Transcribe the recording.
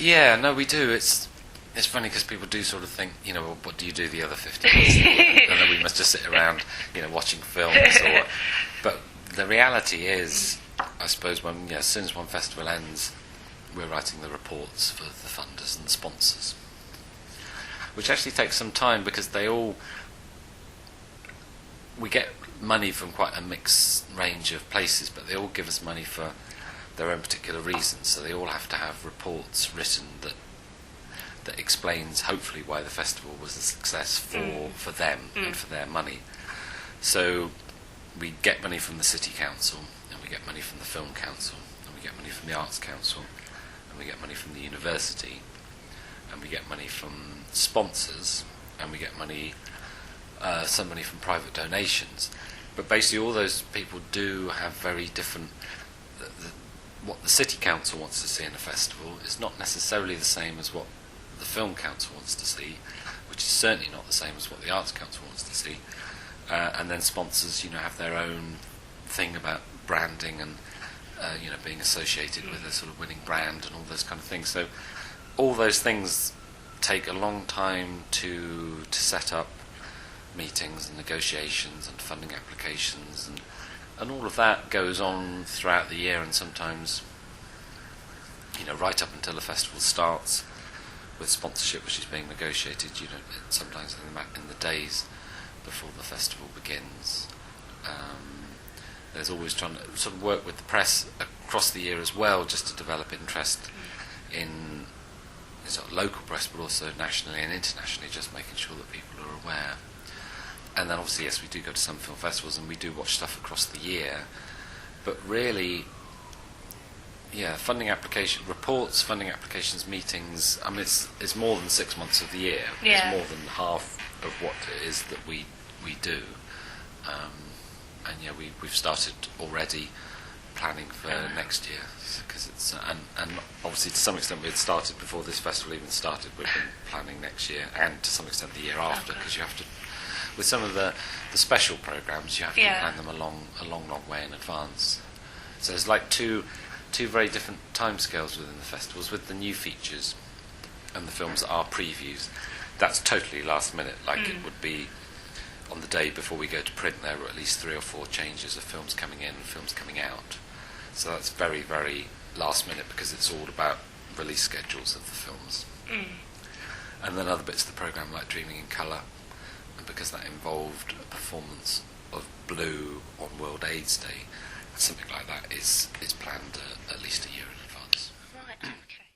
Yeah, no, we do. It's funny because people do sort of think, well, what do you do the other 50 years? And then we must just sit around, watching films. But the reality is, I suppose, as soon as one festival ends, we're writing the reports for the funders and the sponsors, which actually takes some time because we get money from quite a mixed range of places, but they all give us money for their own particular reasons. So they all have to have reports written that explains hopefully why the festival was a success for them and for their money. So we get money from the City Council, and we get money from the Film Council, and we get money from the Arts Council, and we get money from the university, and we get money from sponsors, and we get some money from private donations. But basically all those people do have very different... what the City Council wants to see in a festival is not necessarily the same as what the Film Council wants to see, which is certainly not the same as what the Arts Council wants to see. And then sponsors, have their own thing about branding and, being associated with a sort of winning brand and all those kind of things. So all those things take a long time to set up meetings and negotiations and funding applications, and all of that goes on throughout the year, and sometimes, right up until the festival starts, with sponsorship which is being negotiated, sometimes in the days before the festival begins. There's always trying to sort of work with the press across the year as well, just to develop interest in sort of local press, but also nationally and internationally, just making sure that people are aware. And then obviously, yes, we do go to some film festivals and we do watch stuff across the year, but really, funding applications, meetings, I mean, it's more than 6 months of the year. Yeah. It's more than half of what it is that we do. And we've started already planning for next year, because it's and obviously to some extent we had started before this festival even started. We've been planning next year, and to some extent the year after, because you have to, with some of the special programs, you have to plan them a long way in advance. So there's like two very different timescales within the festivals. With the new features and the films that are previews, that's totally last minute. Like it would be on the day before we go to print, there were at least 3 or 4 changes of films coming in and films coming out. So that's very, very last minute, because it's all about release schedules of the films. And then other bits of the programme, like Dreaming in Colour, and because that involved a performance of Blue on World AIDS Day, something like that is planned at least a